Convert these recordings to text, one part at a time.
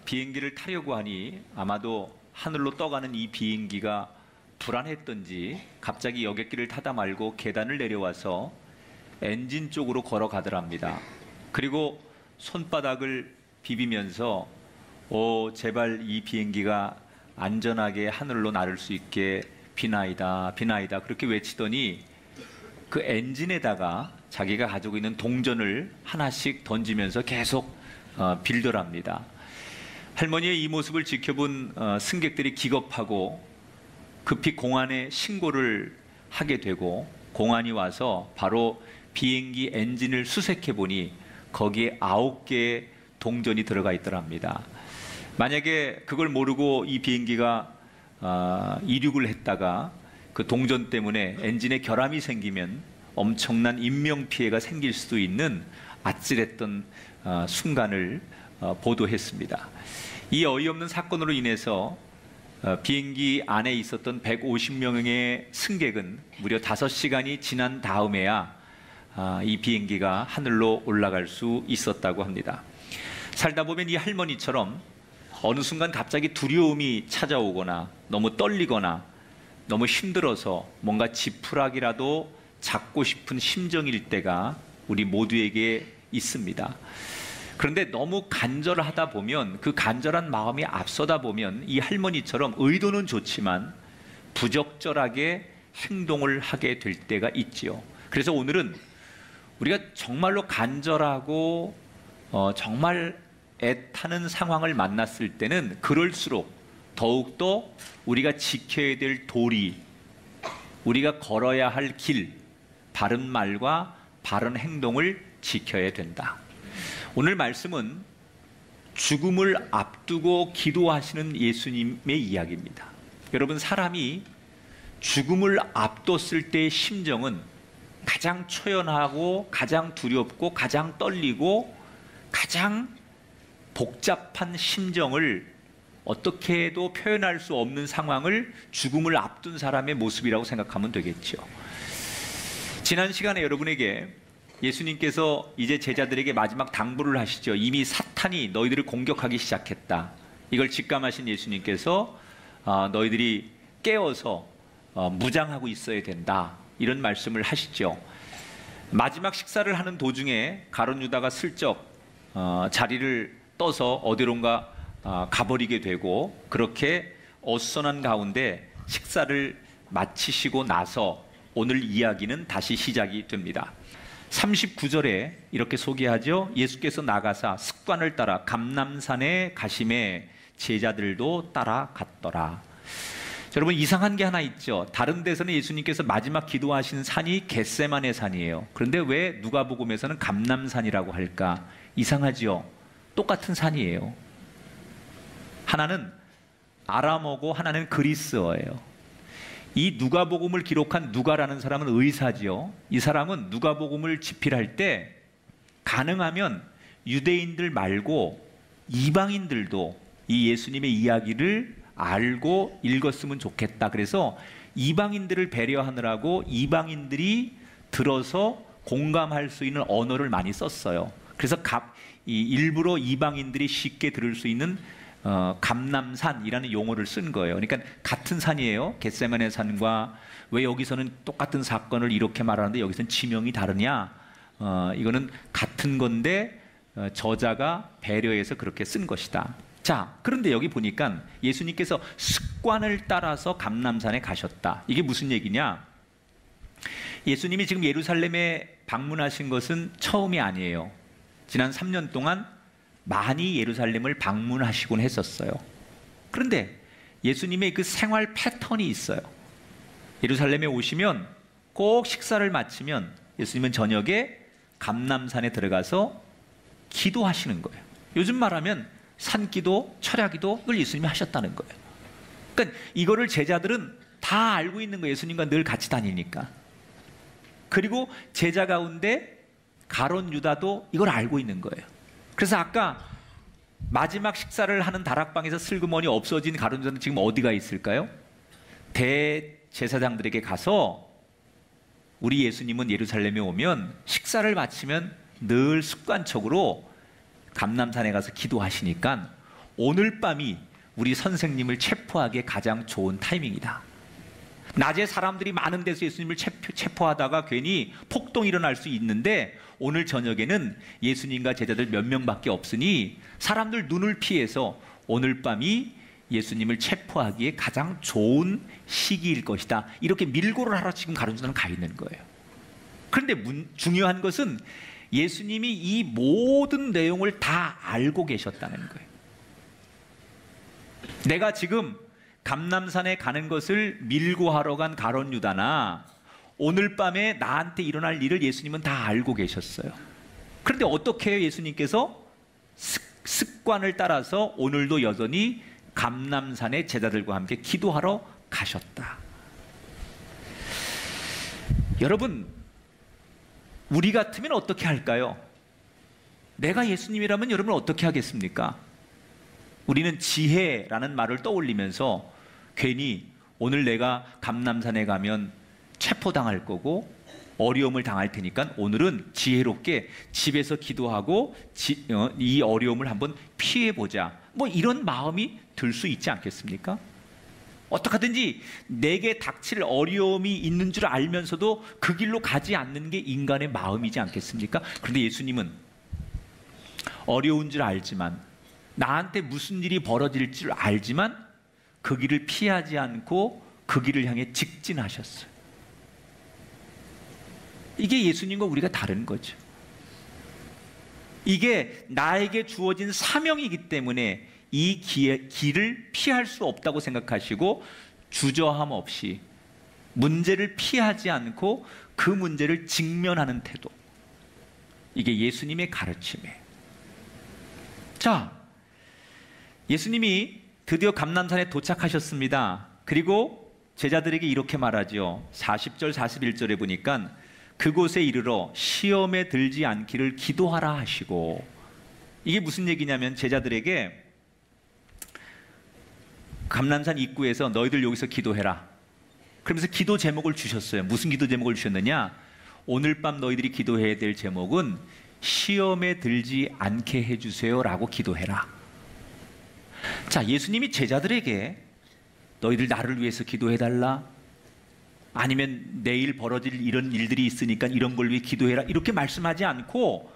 비행기를 타려고 하니 아마도 하늘로 떠가는 이 비행기가 불안했던지 갑자기 여객기를 타다 말고 계단을 내려와서 엔진 쪽으로 걸어가더랍니다. 그리고 손바닥을 비비면서 제발 이 비행기가 안전하게 하늘로 날을 수 있게 비나이다 비나이다 그렇게 외치더니 그 엔진에다가 자기가 가지고 있는 동전을 하나씩 던지면서 계속 빌더랍니다. 할머니의 이 모습을 지켜본 승객들이 기겁하고 급히 공안에 신고를 하게 되고, 공안이 와서 바로 비행기 엔진을 수색해 보니 거기에 9개의 동전이 들어가 있더랍니다. 만약에 그걸 모르고 이 비행기가 이륙을 했다가 그 동전 때문에 엔진에 결함이 생기면 엄청난 인명피해가 생길 수도 있는 아찔했던 순간을 보도했습니다. 이 어이없는 사건으로 인해서 비행기 안에 있었던 150명의 승객은 무려 5시간이 지난 다음에야 이 비행기가 하늘로 올라갈 수 있었다고 합니다. 살다 보면 이 할머니처럼 어느 순간 갑자기 두려움이 찾아오거나 너무 떨리거나 너무 힘들어서 뭔가 지푸라기라도 잡고 싶은 심정일 때가 우리 모두에게 있습니다. 그런데 너무 간절하다 보면, 그 간절한 마음이 앞서다 보면 이 할머니처럼 의도는 좋지만 부적절하게 행동을 하게 될 때가 있지요. 그래서 오늘은 우리가 정말로 간절하고 정말 애타는 상황을 만났을 때는 그럴수록 더욱더 우리가 지켜야 될 도리, 우리가 걸어야 할 길, 바른 말과 바른 행동을 지켜야 된다. 오늘 말씀은 죽음을 앞두고 기도하시는 예수님의 이야기입니다. 여러분, 사람이 죽음을 앞뒀을 때의 심정은 가장 초연하고 가장 두렵고 가장 떨리고 가장 복잡한 심정을 어떻게 해도 표현할 수 없는 상황을 죽음을 앞둔 사람의 모습이라고 생각하면 되겠죠. 지난 시간에 여러분에게 예수님께서 이제 제자들에게 마지막 당부를 하시죠. 이미 사탄이 너희들을 공격하기 시작했다. 이걸 직감하신 예수님께서 너희들이 깨어서 무장하고 있어야 된다, 이런 말씀을 하시죠. 마지막 식사를 하는 도중에 가룟 유다가 슬쩍 자리를 떠서 어디론가 가버리게 되고, 그렇게 어수선한 가운데 식사를 마치시고 나서 오늘 이야기는 다시 시작이 됩니다. 39절에 이렇게 소개하죠. 예수께서 나가사 습관을 따라 감람산에 가심에 제자들도 따라갔더라. 여러분, 이상한 게 하나 있죠. 다른 데서는 예수님께서 마지막 기도하신 산이 겟세마네 산이에요. 그런데 왜 누가복음에서는 감람산이라고 할까? 이상하죠. 똑같은 산이에요. 하나는 아람어고 하나는 그리스어예요. 이 누가복음을 기록한 누가라는 사람은 의사지요. 이 사람은 누가복음을 집필할 때 가능하면 유대인들 말고 이방인들도 이 예수님의 이야기를 알고 읽었으면 좋겠다. 그래서 이방인들을 배려하느라고 이방인들이 들어서 공감할 수 있는 언어를 많이 썼어요. 그래서 일부러 이방인들이 쉽게 들을 수 있는 감람산이라는 용어를 쓴 거예요. 그러니까 같은 산이에요. 겟세마네 산과. 왜 여기서는 똑같은 사건을 이렇게 말하는데 여기서는 지명이 다르냐? 이거는 같은 건데 저자가 배려해서 그렇게 쓴 것이다. 자, 그런데 여기 보니까 예수님께서 습관을 따라서 감람산에 가셨다. 이게 무슨 얘기냐? 예수님이 지금 예루살렘에 방문하신 것은 처음이 아니에요. 지난 3년 동안 많이 예루살렘을 방문하시곤 했었어요. 그런데 예수님의 그 생활 패턴이 있어요. 예루살렘에 오시면 꼭 식사를 마치면 예수님은 저녁에 감람산에 들어가서 기도하시는 거예요. 요즘 말하면 산기도, 철야기도, 그걸 예수님이 하셨다는 거예요. 그러니까 이거를 제자들은 다 알고 있는 거예요. 예수님과 늘 같이 다니니까. 그리고 제자 가운데 가룟 유다도 이걸 알고 있는 거예요. 그래서 아까 마지막 식사를 하는 다락방에서 슬그머니 없어진 가룟 유다는 지금 어디가 있을까요? 대제사장들에게 가서 우리 예수님은 예루살렘에 오면 식사를 마치면 늘 습관적으로 감람산에 가서 기도하시니까 오늘 밤이 우리 선생님을 체포하기에 가장 좋은 타이밍이다. 낮에 사람들이 많은 데서 예수님을 체포하다가 괜히 폭동이 일어날 수 있는데 오늘 저녁에는 예수님과 제자들 몇 명밖에 없으니 사람들 눈을 피해서 오늘 밤이 예수님을 체포하기에 가장 좋은 시기일 것이다. 이렇게 밀고를 하러 지금 가룟유다는 가 있는 거예요. 그런데 중요한 것은 예수님이 이 모든 내용을 다 알고 계셨다는 거예요. 내가 지금 감람산에 가는 것을 밀고 하러 간 가룟유다나 오늘 밤에 나한테 일어날 일을 예수님은 다 알고 계셨어요. 그런데 어떻게 해요? 예수님께서 습관을 따라서 오늘도 여전히 감람산에 제자들과 함께 기도하러 가셨다. 여러분, 우리 같으면 어떻게 할까요? 내가 예수님이라면 여러분 어떻게 하겠습니까? 우리는 지혜라는 말을 떠올리면서 괜히 오늘 내가 감람산에 가면 체포당할 거고 어려움을 당할 테니까 오늘은 지혜롭게 집에서 기도하고 이 어려움을 한번 피해보자, 뭐 이런 마음이 들 수 있지 않겠습니까? 어떡하든지 내게 닥칠 어려움이 있는 줄 알면서도 그 길로 가지 않는 게 인간의 마음이지 않겠습니까? 그런데 예수님은 어려운 줄 알지만, 나한테 무슨 일이 벌어질 줄 알지만 그 길을 피하지 않고 그 길을 향해 직진하셨어요. 이게 예수님과 우리가 다른 거죠. 이게 나에게 주어진 사명이기 때문에 이 길을 피할 수 없다고 생각하시고 주저함 없이 문제를 피하지 않고 그 문제를 직면하는 태도, 이게 예수님의 가르침이에요. 자, 예수님이 드디어 감람산에 도착하셨습니다. 그리고 제자들에게 이렇게 말하죠. 40절 41절에 보니까 그곳에 이르러 시험에 들지 않기를 기도하라 하시고, 이게 무슨 얘기냐면 제자들에게 감람산 입구에서 너희들 여기서 기도해라, 그러면서 기도 제목을 주셨어요. 무슨 기도 제목을 주셨느냐? 오늘 밤 너희들이 기도해야 될 제목은 시험에 들지 않게 해주세요 라고 기도해라. 자, 예수님이 제자들에게 너희들 나를 위해서 기도해달라, 아니면 내일 벌어질 이런 일들이 있으니까 이런 걸 위해 기도해라, 이렇게 말씀하지 않고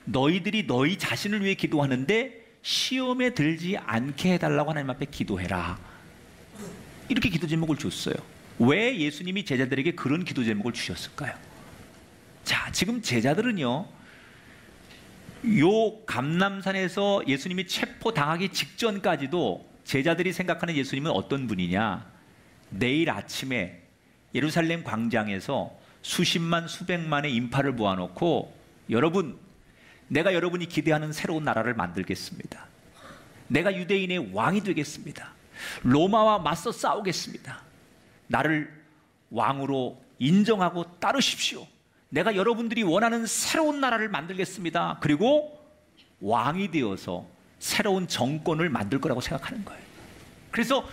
너희들이 너희 자신을 위해 기도하는데 시험에 들지 않게 해달라고 하나님 앞에 기도해라, 이렇게 기도 제목을 줬어요. 왜 예수님이 제자들에게 그런 기도 제목을 주셨을까요? 자, 지금 제자들은요, 요 감람산에서 예수님이 체포당하기 직전까지도 제자들이 생각하는 예수님은 어떤 분이냐? 내일 아침에 예루살렘 광장에서 수십만 수백만의 인파를 모아놓고 여러분, 내가 여러분이 기대하는 새로운 나라를 만들겠습니다. 내가 유대인의 왕이 되겠습니다. 로마와 맞서 싸우겠습니다. 나를 왕으로 인정하고 따르십시오. 내가 여러분들이 원하는 새로운 나라를 만들겠습니다. 그리고 왕이 되어서 새로운 정권을 만들 거라고 생각하는 거예요. 그래서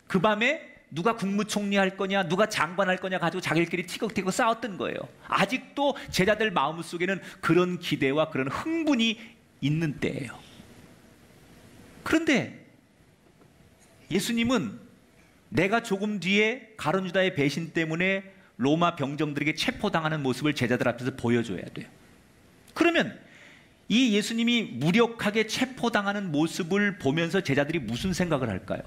그 밤에 누가 국무총리 할 거냐, 누가 장관 할 거냐 가지고 자기들끼리 티격태격 싸웠던 거예요. 아직도 제자들 마음속에는 그런 기대와 그런 흥분이 있는 때예요. 그런데 예수님은 내가 조금 뒤에 가룟유다의 배신 때문에 로마 병정들에게 체포당하는 모습을 제자들 앞에서 보여줘야 돼요. 그러면 이 예수님이 무력하게 체포당하는 모습을 보면서 제자들이 무슨 생각을 할까요?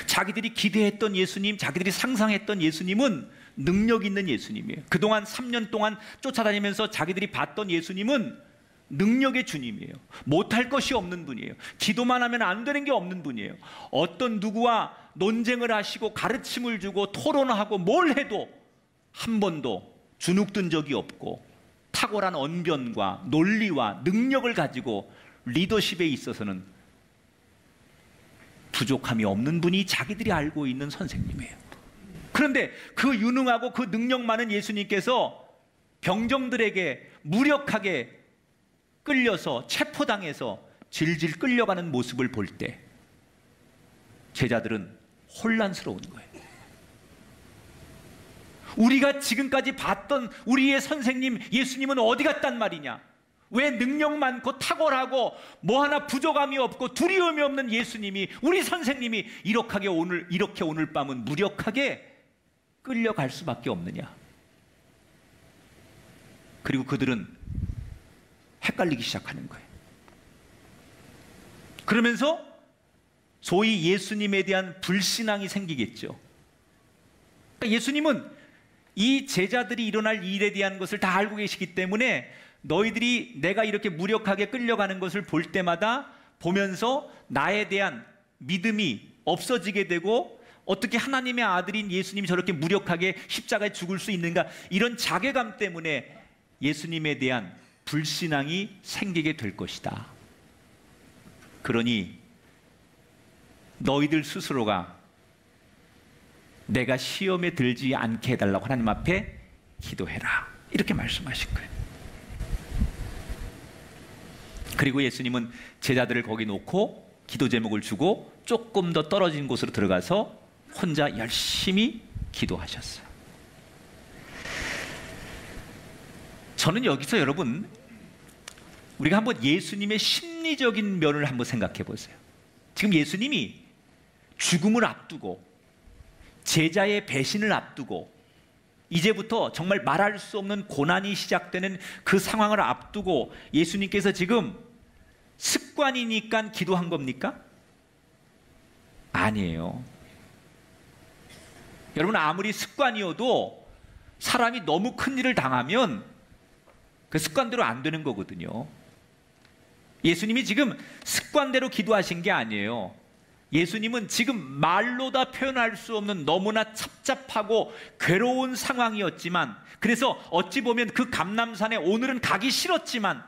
자기들이 기대했던 예수님, 자기들이 상상했던 예수님은 능력 있는 예수님이에요. 그동안 3년 동안 쫓아다니면서 자기들이 봤던 예수님은 능력의 주님이에요. 못할 것이 없는 분이에요. 기도만 하면 안 되는 게 없는 분이에요. 어떤 누구와 논쟁을 하시고 가르침을 주고 토론하고 뭘 해도 한 번도 주눅든 적이 없고 탁월한 언변과 논리와 능력을 가지고 리더십에 있어서는 부족함이 없는 분이 자기들이 알고 있는 선생님이에요. 그런데 그 유능하고 그 능력 많은 예수님께서 병정들에게 무력하게 끌려서 체포당해서 질질 끌려가는 모습을 볼 때 제자들은 혼란스러운 거예요. 우리가 지금까지 봤던 우리의 선생님 예수님은 어디 갔단 말이냐? 왜 능력 많고 탁월하고 뭐 하나 부족함이 없고 두려움이 없는 예수님이, 우리 선생님이 이렇게 오늘 밤은 무력하게 끌려갈 수밖에 없느냐? 그리고 그들은 헷갈리기 시작하는 거예요. 그러면서 소위 예수님에 대한 불신앙이 생기겠죠. 그러니까 예수님은 이 제자들이 일어날 일에 대한 것을 다 알고 계시기 때문에 너희들이 내가 이렇게 무력하게 끌려가는 것을 볼 때마다 보면서 나에 대한 믿음이 없어지게 되고, 어떻게 하나님의 아들인 예수님이 저렇게 무력하게 십자가에 죽을 수 있는가, 이런 자괴감 때문에 예수님에 대한 불신앙이 생기게 될 것이다. 그러니 너희들 스스로가 내가 시험에 들지 않게 해달라고 하나님 앞에 기도해라, 이렇게 말씀하신 거예요. 그리고 예수님은 제자들을 거기 놓고 기도 제목을 주고 조금 더 떨어진 곳으로 들어가서 혼자 열심히 기도하셨어요. 저는 여기서 여러분, 우리가 한번 예수님의 심리적인 면을 한번 생각해 보세요. 지금 예수님이 죽음을 앞두고 제자의 배신을 앞두고 이제부터 정말 말할 수 없는 고난이 시작되는 그 상황을 앞두고 예수님께서 지금 습관이니까 기도한 겁니까? 아니에요. 여러분, 아무리 습관이어도 사람이 너무 큰 일을 당하면 그 습관대로 안 되는 거거든요. 예수님이 지금 습관대로 기도하신 게 아니에요. 예수님은 지금 말로 다 표현할 수 없는 너무나 답답하고 괴로운 상황이었지만, 그래서 어찌 보면 그 감람산에 오늘은 가기 싫었지만,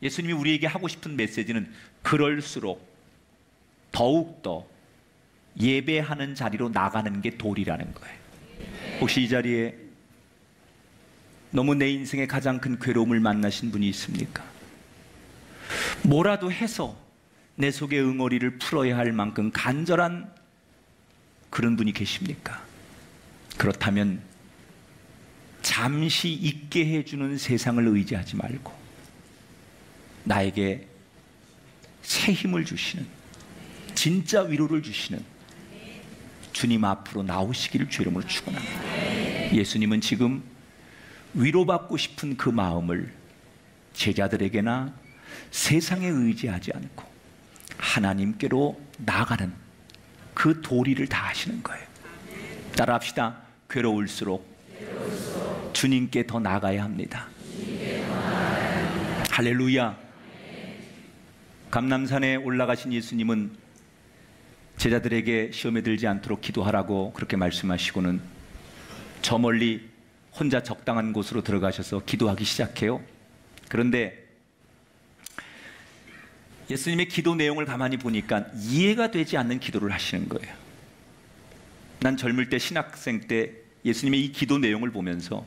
예수님이 우리에게 하고 싶은 메시지는 그럴수록 더욱더 예배하는 자리로 나가는 게 도리라는 거예요. 혹시 이 자리에 너무 내 인생의 가장 큰 괴로움을 만나신 분이 있습니까? 뭐라도 해서 내 속의 응어리를 풀어야 할 만큼 간절한 그런 분이 계십니까? 그렇다면 잠시 잊게 해주는 세상을 의지하지 말고 나에게 새 힘을 주시는, 진짜 위로를 주시는 주님 앞으로 나오시기를 주 이름으로 축원합니다. 예수님은 지금 위로받고 싶은 그 마음을 제자들에게나 세상에 의지하지 않고 하나님께로 나가는 그 도리를 다 하시는 거예요. 따라합시다. 괴로울수록 주님께 더 나가야 합니다. 할렐루야. 감람산에 올라가신 예수님은 제자들에게 시험에 들지 않도록 기도하라고 그렇게 말씀하시고는 저 멀리 혼자 적당한 곳으로 들어가셔서 기도하기 시작해요. 그런데 예수님의 기도 내용을 가만히 보니까 이해가 되지 않는 기도를 하시는 거예요. 난 젊을 때, 신학생 때 예수님의 이 기도 내용을 보면서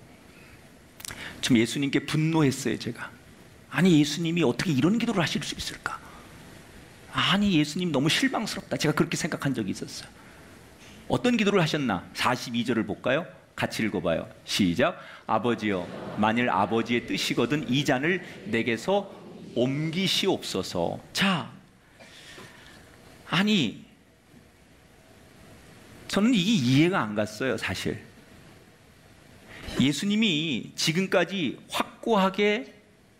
좀 예수님께 분노했어요. 제가, 아니 예수님이 어떻게 이런 기도를 하실 수 있을까? 아니 예수님 너무 실망스럽다. 제가 그렇게 생각한 적이 있었어요. 어떤 기도를 하셨나? 42절을 볼까요? 같이 읽어봐요. 시작. 아버지여, 만일 아버지의 뜻이거든 이 잔을 내게서 옮기시옵소서. 자, 아니 저는 이게 이해가 안 갔어요. 사실 예수님이 지금까지 확고하게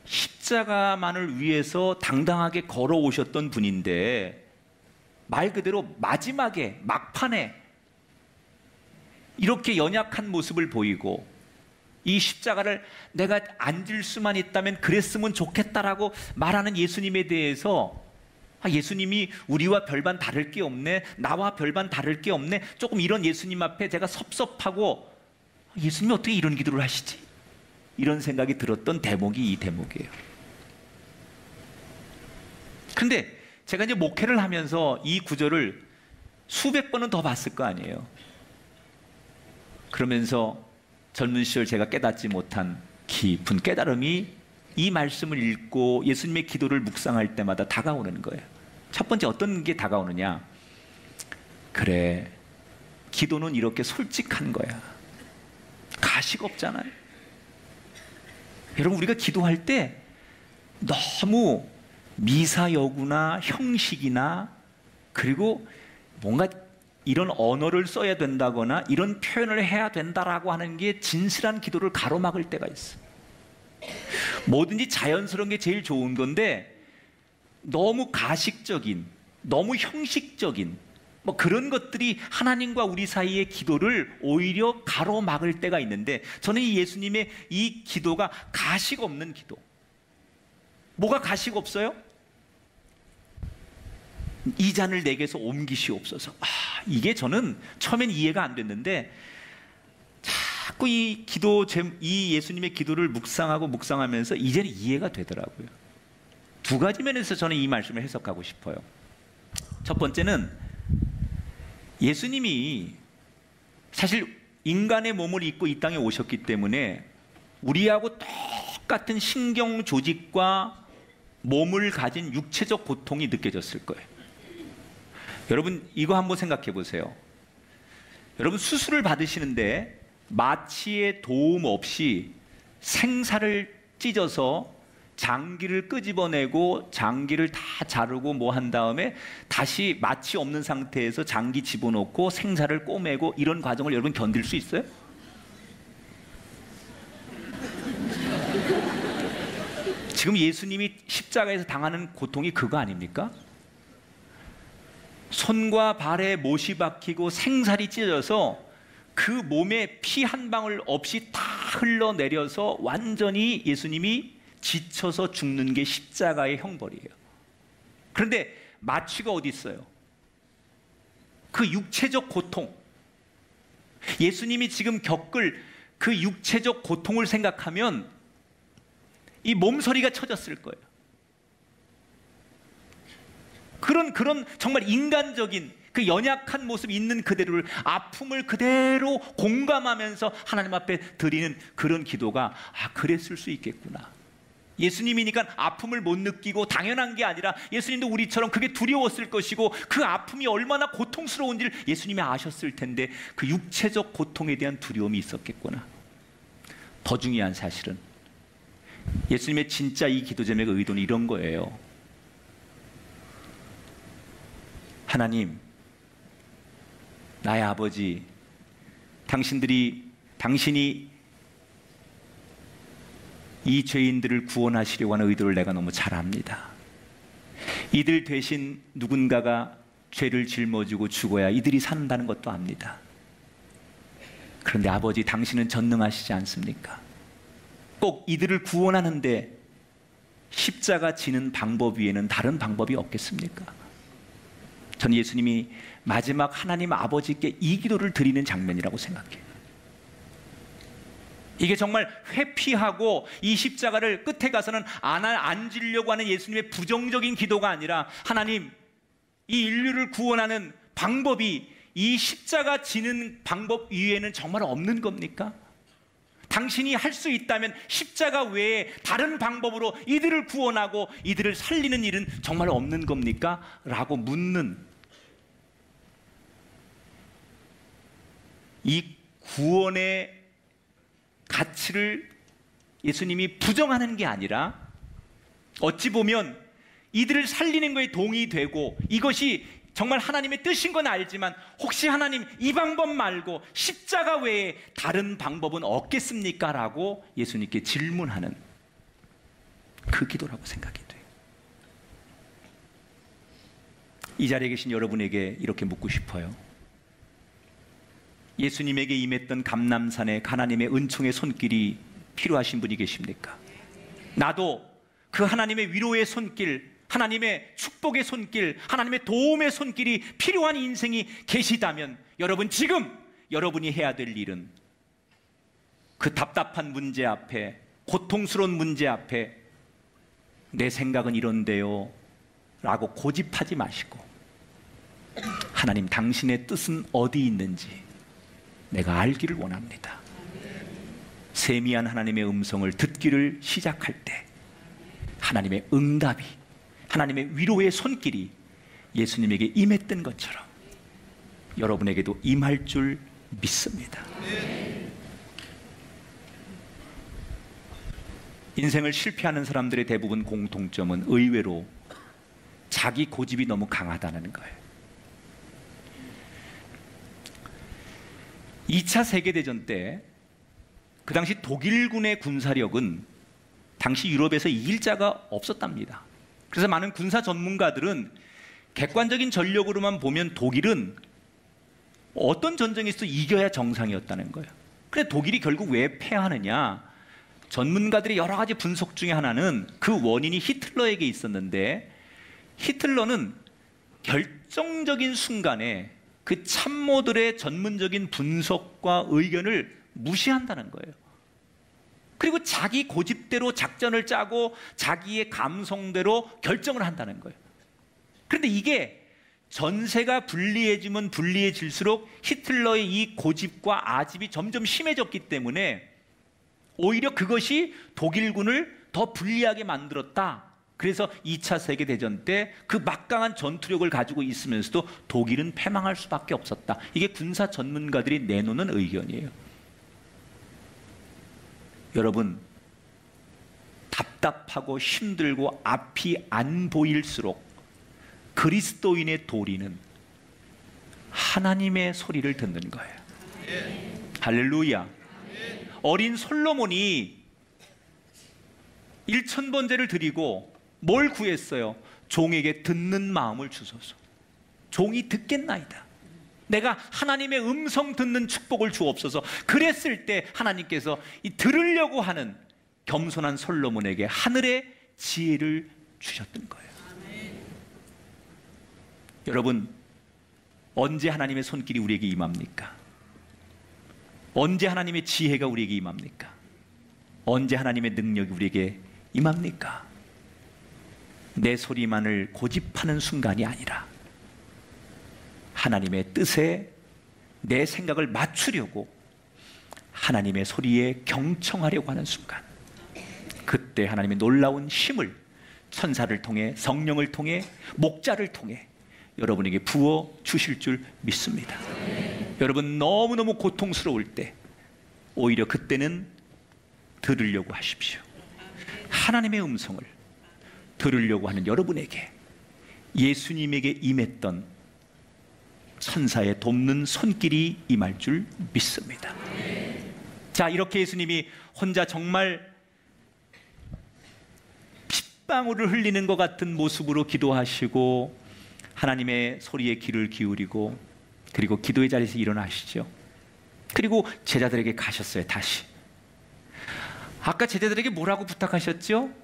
십자가만을 위해서 당당하게 걸어오셨던 분인데, 말 그대로 마지막에 막판에 이렇게 연약한 모습을 보이고 이 십자가를 내가 앉을 수만 있다면 그랬으면 좋겠다라고 말하는 예수님에 대해서, 예수님이 우리와 별반 다를 게 없네, 나와 별반 다를 게 없네, 조금 이런 예수님 앞에 제가 섭섭하고 예수님이 어떻게 이런 기도를 하시지? 이런 생각이 들었던 대목이 이 대목이에요. 근데 제가 이제 목회를 하면서 이 구절을 수백 번은 더 봤을 거 아니에요. 그러면서 젊은 시절 제가 깨닫지 못한 깊은 깨달음이 이 말씀을 읽고 예수님의 기도를 묵상할 때마다 다가오는 거예요. 첫 번째, 어떤 게 다가오느냐? 그래, 기도는 이렇게 솔직한 거야. 가식 없잖아요. 여러분, 우리가 기도할 때 너무 미사여구나 형식이나 그리고 뭔가 이런 언어를 써야 된다거나 이런 표현을 해야 된다라고 하는 게 진실한 기도를 가로막을 때가 있어요. 뭐든지 자연스러운 게 제일 좋은 건데 너무 가식적인, 너무 형식적인 뭐 그런 것들이 하나님과 우리 사이의 기도를 오히려 가로막을 때가 있는데, 저는 이 예수님의 이 기도가 가식 없는 기도. 뭐가 가식 없어요? 이 잔을 내게서 옮기시옵소서. 이게 저는 처음엔 이해가 안 됐는데 자꾸 이 예수님의 기도를 묵상하면서 이제는 이해가 되더라고요. 두 가지 면에서 저는 이 말씀을 해석하고 싶어요. 첫 번째는 예수님이 사실 인간의 몸을 입고 이 땅에 오셨기 때문에 우리하고 똑같은 신경 조직과 몸을 가진 육체적 고통이 느껴졌을 거예요. 여러분, 이거 한번 생각해 보세요. 여러분, 수술을 받으시는데 마취의 도움 없이 생사를 찢어서 장기를 끄집어내고 장기를 다 자르고 뭐 한 다음에 다시 마취 없는 상태에서 장기 집어넣고 생사를 꼬매고 이런 과정을 여러분 견딜 수 있어요? 지금 예수님이 십자가에서 당하는 고통이 그거 아닙니까? 손과 발에 못이 박히고 생살이 찢어져서 그 몸에 피 한 방울 없이 다 흘러내려서 완전히 예수님이 지쳐서 죽는 게 십자가의 형벌이에요. 그런데 마취가 어디 있어요? 그 육체적 고통, 예수님이 지금 겪을 그 육체적 고통을 생각하면 이 몸서리가 쳐졌을 거예요. 그런 정말 인간적인 그 연약한 모습이 있는 그대로를, 아픔을 그대로 공감하면서 하나님 앞에 드리는 그런 기도가 그랬을 수 있겠구나. 예수님이니까 아픔을 못 느끼고 당연한 게 아니라 예수님도 우리처럼 그게 두려웠을 것이고 그 아픔이 얼마나 고통스러운지를 예수님이 아셨을 텐데 그 육체적 고통에 대한 두려움이 있었겠구나. 더 중요한 사실은 예수님의 진짜 이 기도 제목의 의도는 이런 거예요. 하나님, 나의 아버지, 당신이 이 죄인들을 구원하시려고 하는 의도를 내가 너무 잘 압니다. 이들 대신 누군가가 죄를 짊어지고 죽어야 이들이 산다는 것도 압니다. 그런데 아버지, 당신은 전능하시지 않습니까? 꼭 이들을 구원하는데 십자가 지는 방법 위에는 다른 방법이 없겠습니까? 저는 예수님이 마지막 하나님 아버지께 이 기도를 드리는 장면이라고 생각해요. 이게 정말 회피하고 이 십자가를 끝에 가서는 안 지려고 하는 예수님의 부정적인 기도가 아니라, 하나님, 이 인류를 구원하는 방법이 이 십자가 지는 방법 위에는 정말 없는 겁니까? 당신이 할 수 있다면 십자가 외에 다른 방법으로 이들을 구원하고 이들을 살리는 일은 정말 없는 겁니까? 라고 묻는 이 구원의 가치를 예수님이 부정하는 게 아니라, 어찌 보면 이들을 살리는 거에 동의되고 이것이 정말 하나님의 뜻인 건 알지만, 혹시 하나님 이 방법 말고 십자가 외에 다른 방법은 없겠습니까? 라고 예수님께 질문하는 그 기도라고 생각이 돼요. 이 자리에 계신 여러분에게 이렇게 묻고 싶어요. 예수님에게 임했던 감람산에 하나님의 은총의 손길이 필요하신 분이 계십니까? 나도 그 하나님의 위로의 손길, 하나님의 축복의 손길, 하나님의 도움의 손길이 필요한 인생이 계시다면, 여러분, 지금 여러분이 해야 될 일은 그 답답한 문제 앞에, 고통스러운 문제 앞에 내 생각은 이런데요 라고 고집하지 마시고, 하나님, 당신의 뜻은 어디 있는지 내가 알기를 원합니다. 세미한 하나님의 음성을 듣기를 시작할 때 하나님의 응답이, 하나님의 위로의 손길이 예수님에게 임했던 것처럼 여러분에게도 임할 줄 믿습니다. 인생을 실패하는 사람들의 대부분 공통점은 의외로 자기 고집이 너무 강하다는 거예요. 2차 세계대전 때 그 당시 독일군의 군사력은 당시 유럽에서 이길 자가 없었답니다. 그래서 많은 군사 전문가들은 객관적인 전력으로만 보면 독일은 어떤 전쟁에서도 이겨야 정상이었다는 거예요. 근데 독일이 결국 왜 패하느냐? 전문가들의 여러 가지 분석 중에 하나는 그 원인이 히틀러에게 있었는데, 히틀러는 결정적인 순간에 그 참모들의 전문적인 분석과 의견을 무시한다는 거예요. 그리고 자기 고집대로 작전을 짜고 자기의 감성대로 결정을 한다는 거예요. 그런데 이게 전세가 불리해지면 불리해질수록 히틀러의 이 고집과 아집이 점점 심해졌기 때문에 오히려 그것이 독일군을 더 불리하게 만들었다. 그래서 2차 세계대전 때 그 막강한 전투력을 가지고 있으면서도 독일은 패망할 수밖에 없었다. 이게 군사 전문가들이 내놓는 의견이에요. 여러분, 답답하고 힘들고 앞이 안 보일수록 그리스도인의 도리는 하나님의 소리를 듣는 거예요. 할렐루야. 어린 솔로몬이 1000번제를 드리고 뭘 구했어요? 종에게 듣는 마음을 주소서. 종이 듣겠나이다. 내가 하나님의 음성 듣는 축복을 주옵소서. 그랬을 때 하나님께서 이 들으려고 하는 겸손한 솔로몬에게 하늘의 지혜를 주셨던 거예요. 여러분, 언제 하나님의 손길이 우리에게 임합니까? 언제 하나님의 지혜가 우리에게 임합니까? 언제 하나님의 능력이 우리에게 임합니까? 내 소리만을 고집하는 순간이 아니라 하나님의 뜻에 내 생각을 맞추려고 하나님의 소리에 경청하려고 하는 순간, 그때 하나님의 놀라운 힘을 천사를 통해, 성령을 통해, 목자를 통해 여러분에게 부어 주실 줄 믿습니다. 여러분, 너무너무 고통스러울 때 오히려 그때는 들으려고 하십시오. 하나님의 음성을 들으려고 하는 여러분에게 예수님에게 임했던 천사의 돕는 손길이 임할 줄 믿습니다. 자, 이렇게 예수님이 혼자 정말 핏방울을 흘리는 것 같은 모습으로 기도하시고 하나님의 소리에 귀를 기울이고, 그리고 기도의 자리에서 일어나시죠. 그리고 제자들에게 가셨어요. 다시 아까 제자들에게 뭐라고 부탁하셨죠?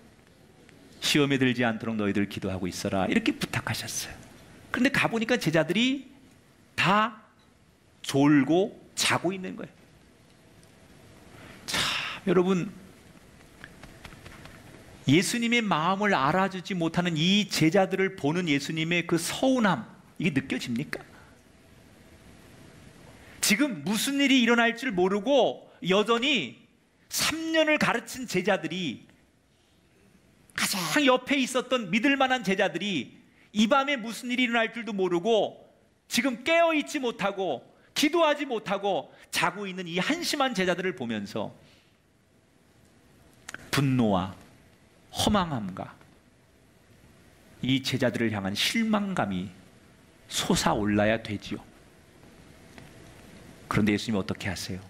시험에 들지 않도록 너희들 기도하고 있어라, 이렇게 부탁하셨어요. 그런데 가보니까 제자들이 다 졸고 자고 있는 거예요. 참, 여러분, 예수님의 마음을 알아주지 못하는 이 제자들을 보는 예수님의 그 서운함, 이게 느껴집니까? 지금 무슨 일이 일어날 줄 모르고 여전히 3년을 가르친 제자들이, 가장 옆에 있었던 믿을 만한 제자들이 이 밤에 무슨 일이 일어날 줄도 모르고 지금 깨어있지 못하고 기도하지 못하고 자고 있는 이 한심한 제자들을 보면서 분노와 허망함과 이 제자들을 향한 실망감이 솟아올라야 되지요. 그런데 예수님이 어떻게 하세요?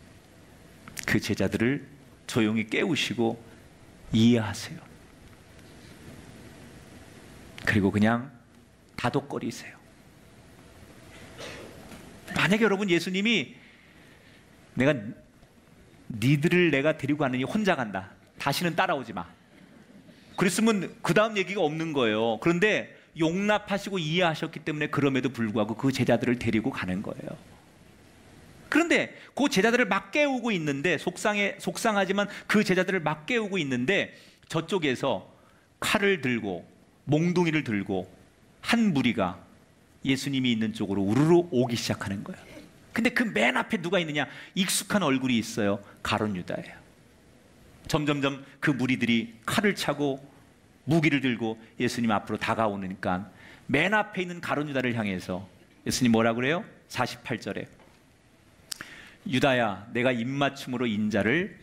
그 제자들을 조용히 깨우시고 이해하세요. 그리고 그냥 다독거리세요. 만약에 여러분, 예수님이 니들을 내가 데리고 가느니 혼자 간다, 다시는 따라오지 마, 그랬으면 그 다음 얘기가 없는 거예요. 그런데 용납하시고 이해하셨기 때문에 그럼에도 불구하고 그 제자들을 데리고 가는 거예요. 그런데 그 제자들을 막 깨우고 있는데, 속상하지만 그 제자들을 막 깨우고 있는데 저쪽에서 칼을 들고 몽둥이를 들고 한 무리가 예수님이 있는 쪽으로 우르르 오기 시작하는 거예요. 근데 그 맨 앞에 누가 있느냐? 익숙한 얼굴이 있어요. 가룟 유다예요. 점점점 그 무리들이 칼을 차고 무기를 들고 예수님 앞으로 다가오니까 맨 앞에 있는 가룟 유다를 향해서 예수님 뭐라 그래요? 48절에 유다야, 내가 입맞춤으로 인자를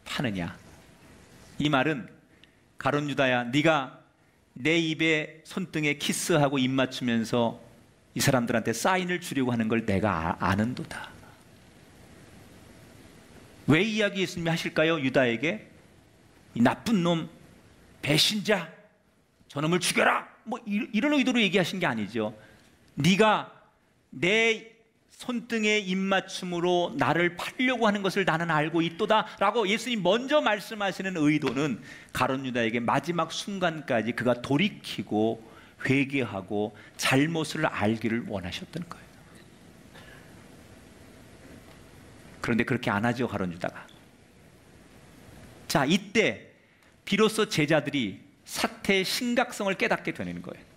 파느냐? 이 말은 가룟 유다야, 네가 내 입에 손등에 키스하고 입 맞추면서 이 사람들한테 사인을 주려고 하는 걸 내가 아는도다. 왜 이야기 예수님이 하실까요? 유다에게 이 나쁜 놈, 배신자, 저놈을 죽여라, 뭐 이런 의도로 얘기하신 게 아니죠. 네가 내 손등에 입맞춤으로 나를 팔려고 하는 것을 나는 알고 있도다 라고 예수님 먼저 말씀하시는 의도는 가룟 유다에게 마지막 순간까지 그가 돌이키고 회개하고 잘못을 알기를 원하셨던 거예요. 그런데 그렇게 안 하죠, 가룟 유다가. 자, 이때 비로소 제자들이 사태의 심각성을 깨닫게 되는 거예요.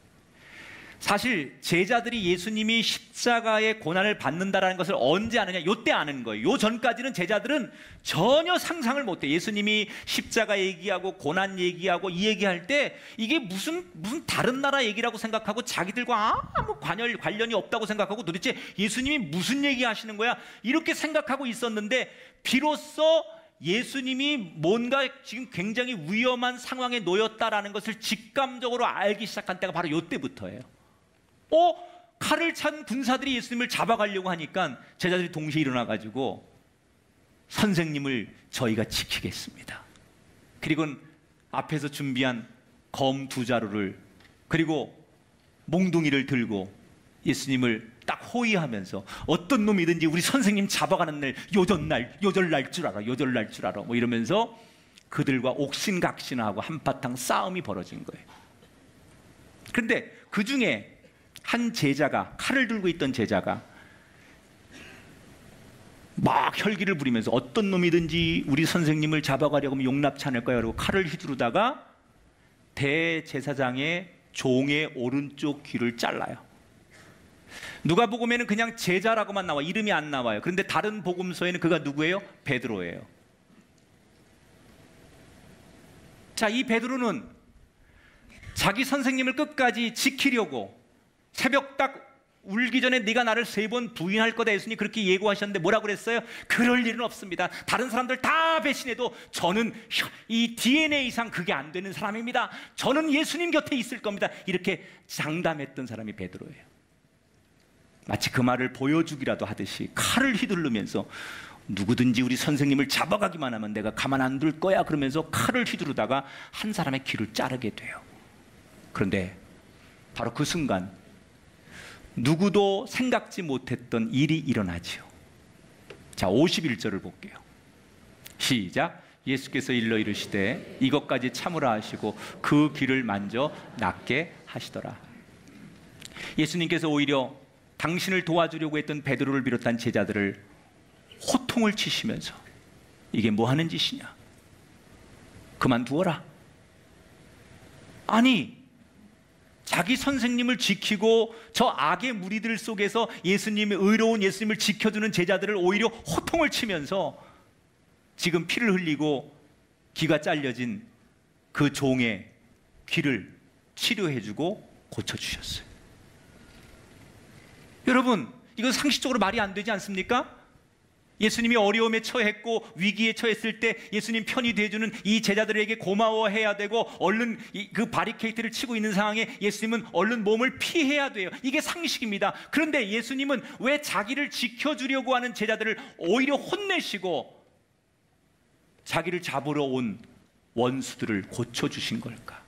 사실 제자들이 예수님이 십자가의 고난을 받는다라는 것을 언제 아느냐? 요때 아는 거예요. 요 전까지는 제자들은 전혀 상상을 못해. 예수님이 십자가 얘기하고 고난 얘기하고 이 얘기할 때 이게 무슨 다른 나라 얘기라고 생각하고 자기들과 아무 관련이 없다고 생각하고 도대체 예수님이 무슨 얘기하시는 거야? 이렇게 생각하고 있었는데 비로소 예수님이 뭔가 지금 굉장히 위험한 상황에 놓였다라는 것을 직감적으로 알기 시작한 때가 바로 요때부터예요. 칼을 찬 군사들이 예수님을 잡아가려고 하니까 제자들이 동시에 일어나가지고 선생님을 저희가 지키겠습니다. 그리고 앞에서 준비한 검 2자루를 그리고 몽둥이를 들고 예수님을 딱 호위하면서 어떤 놈이든지 우리 선생님 잡아가는 날 요절날 줄 알아 뭐 이러면서 그들과 옥신각신하고 한바탕 싸움이 벌어진 거예요. 그런데 그 중에 한 제자가, 칼을 들고 있던 제자가 막 혈기를 부리면서 어떤 놈이든지 우리 선생님을 잡아가려고 하면 용납치 않을 거야 그러고 칼을 휘두르다가 대제사장의 종의 오른쪽 귀를 잘라요. 누가복음에는 그냥 제자라고만 나와, 이름이 안 나와요. 그런데 다른 복음서에는 그가 누구예요? 베드로예요. 자, 이 베드로는 자기 선생님을 끝까지 지키려고 새벽 딱 울기 전에 네가 나를 3번 부인할 거다 예수님 그렇게 예고하셨는데 뭐라고 그랬어요? 그럴 일은 없습니다. 다른 사람들 다 배신해도 저는 이 DNA상 그게 안 되는 사람입니다. 저는 예수님 곁에 있을 겁니다. 이렇게 장담했던 사람이 베드로예요. 마치 그 말을 보여주기라도 하듯이 칼을 휘두르면서 누구든지 우리 선생님을 잡아가기만 하면 내가 가만 안 둘 거야 그러면서 칼을 휘두르다가 한 사람의 귀를 자르게 돼요. 그런데 바로 그 순간 누구도 생각지 못했던 일이 일어나지요. 자, 51절을 볼게요. 시작. 예수께서 일러 이르시되 이것까지 참으라 하시고 그 귀를 만져 낫게 하시더라. 예수님께서 오히려 당신을 도와주려고 했던 베드로를 비롯한 제자들을 호통을 치시면서 이게 뭐 하는 짓이냐? 그만두어라. 아니, 자기 선생님을 지키고 저 악의 무리들 속에서 예수님의 의로운 예수님을 지켜주는 제자들을 오히려 호통을 치면서 지금 피를 흘리고 귀가 잘려진 그 종의 귀를 치료해주고 고쳐주셨어요. 여러분, 이건 상식적으로 말이 안 되지 않습니까? 예수님이 어려움에 처했고 위기에 처했을 때 예수님 편이 돼주는 이 제자들에게 고마워해야 되고 얼른 그 바리케이트를 치고 있는 상황에 예수님은 얼른 몸을 피해야 돼요. 이게 상식입니다. 그런데 예수님은 왜 자기를 지켜주려고 하는 제자들을 오히려 혼내시고 자기를 잡으러 온 원수들을 고쳐주신 걸까?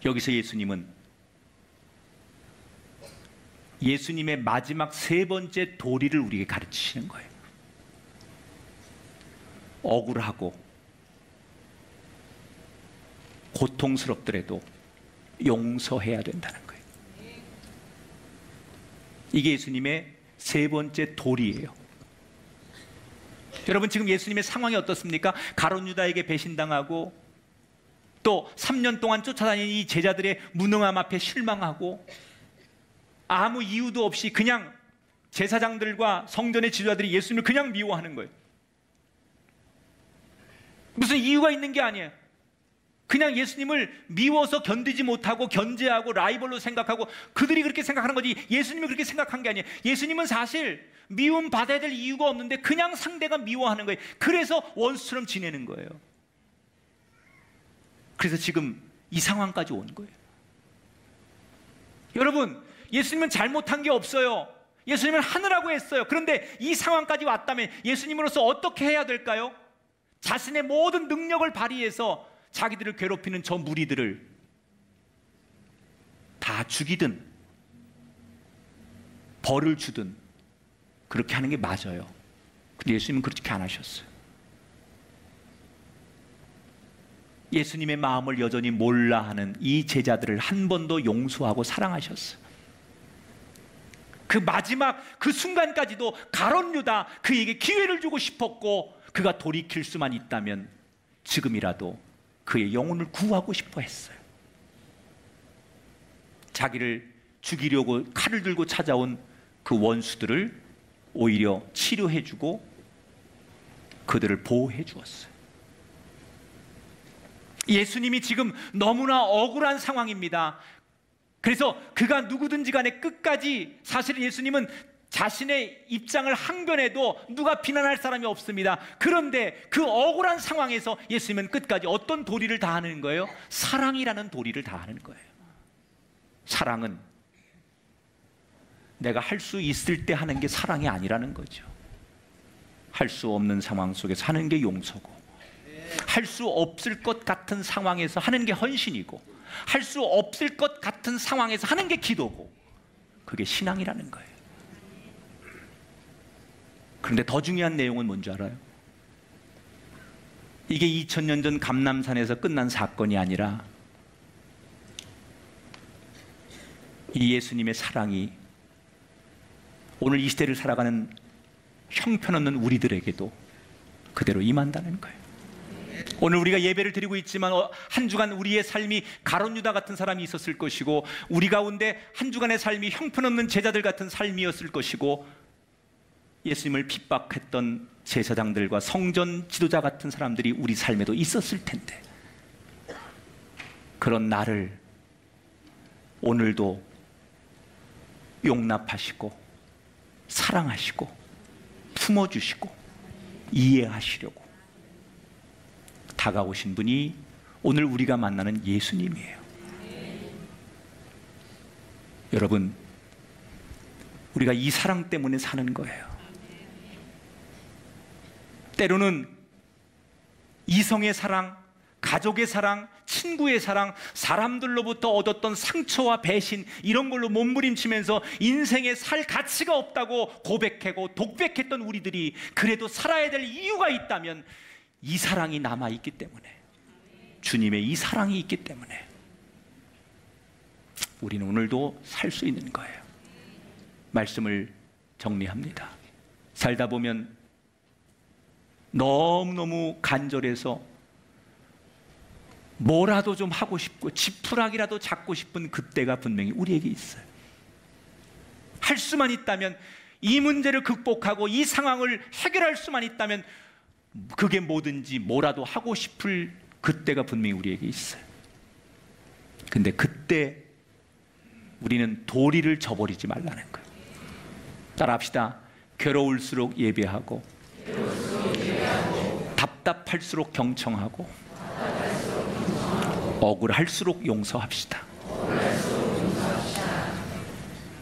여기서 예수님은 예수님의 마지막 3번째 도리를 우리에게 가르치시는 거예요. 억울하고 고통스럽더라도 용서해야 된다는 거예요. 이게 예수님의 3번째 도리예요. 여러분, 지금 예수님의 상황이 어떻습니까? 가룟 유다에게 배신당하고 또 3년 동안 쫓아다니는 이 제자들의 무능함 앞에 실망하고 아무 이유도 없이 그냥 제사장들과 성전의 지도자들이 예수님을 그냥 미워하는 거예요. 무슨 이유가 있는 게 아니에요. 그냥 예수님을 미워서 견디지 못하고 견제하고 라이벌로 생각하고 그들이 그렇게 생각하는 거지 예수님이 그렇게 생각한 게 아니에요. 예수님은 사실 미움 받아야 될 이유가 없는데 그냥 상대가 미워하는 거예요. 그래서 원수처럼 지내는 거예요. 그래서 지금 이 상황까지 온 거예요. 여러분, 예수님은 잘못한 게 없어요. 예수님은 하느라고 했어요. 그런데 이 상황까지 왔다면 예수님으로서 어떻게 해야 될까요? 자신의 모든 능력을 발휘해서 자기들을 괴롭히는 저 무리들을 다 죽이든 벌을 주든 그렇게 하는 게 맞아요. 근데 예수님은 그렇게 안 하셨어요. 예수님의 마음을 여전히 몰라 하는 이 제자들을 한 번 더 용서하고 사랑하셨어요. 그 마지막 그 순간까지도 가룟 유다 그에게 기회를 주고 싶었고, 그가 돌이킬 수만 있다면 지금이라도 그의 영혼을 구하고 싶어 했어요. 자기를 죽이려고 칼을 들고 찾아온 그 원수들을 오히려 치료해주고 그들을 보호해 주었어요. 예수님이 지금 너무나 억울한 상황입니다. 그래서 그가 누구든지 간에 끝까지, 사실은 예수님은 자신의 입장을 항변해도 누가 비난할 사람이 없습니다. 그런데 그 억울한 상황에서 예수님은 끝까지 어떤 도리를 다하는 거예요? 사랑이라는 도리를 다하는 거예요. 사랑은 내가 할 수 있을 때 하는 게 사랑이 아니라는 거죠. 할 수 없는 상황 속에서 하는 게 용서고, 할 수 없을 것 같은 상황에서 하는 게 헌신이고, 할 수 없을 것 같은 상황에서 하는 게 기도고, 그게 신앙이라는 거예요. 그런데 더 중요한 내용은 뭔지 알아요? 이게 2000년 전 감람산에서 끝난 사건이 아니라 이 예수님의 사랑이 오늘 이 시대를 살아가는 형편없는 우리들에게도 그대로 임한다는 거예요. 오늘 우리가 예배를 드리고 있지만 한 주간 우리의 삶이 가룟 유다 같은 사람이 있었을 것이고, 우리 가운데 한 주간의 삶이 형편없는 제자들 같은 삶이었을 것이고, 예수님을 핍박했던 제사장들과 성전 지도자 같은 사람들이 우리 삶에도 있었을 텐데, 그런 나를 오늘도 용납하시고 사랑하시고 품어주시고 이해하시려고 다가오신 분이 오늘 우리가 만나는 예수님이에요. 여러분, 우리가 이 사랑 때문에 사는 거예요. 때로는 이성의 사랑, 가족의 사랑, 친구의 사랑, 사람들로부터 얻었던 상처와 배신, 이런 걸로 몸부림치면서 인생에 살 가치가 없다고 고백하고 독백했던 우리들이 그래도 살아야 될 이유가 있다면 이 사랑이 남아있기 때문에, 주님의 이 사랑이 있기 때문에 우리는 오늘도 살 수 있는 거예요. 말씀을 정리합니다. 살다 보면 너무너무 간절해서 뭐라도 좀 하고 싶고 지푸라기라도 잡고 싶은 그때가 분명히 우리에게 있어요. 할 수만 있다면, 이 문제를 극복하고 이 상황을 해결할 수만 있다면 그게 뭐든지 뭐라도 하고 싶을 그때가 분명히 우리에게 있어요. 근데 그때 우리는 도리를 저버리지 말라는 거예요. 따라합시다. 괴로울수록 예배하고, 답답할수록 경청하고, 억울할수록 용서합시다.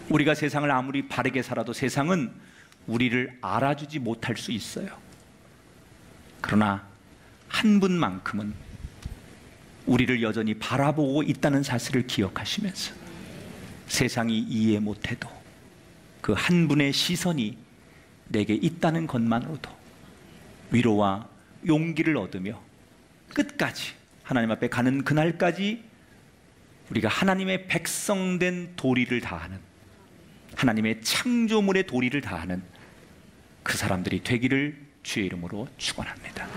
우리가 세상을 아무리 바르게 살아도 세상은 우리를 알아주지 못할 수 있어요. 그러나 한 분만큼은 우리를 여전히 바라보고 있다는 사실을 기억하시면서 세상이 이해 못해도 그 한 분의 시선이 내게 있다는 것만으로도 위로와 용기를 얻으며 끝까지 하나님 앞에 가는 그날까지 우리가 하나님의 백성된 도리를 다하는, 하나님의 창조물의 도리를 다하는 그 사람들이 되기를 주의 이름으로 축원합니다.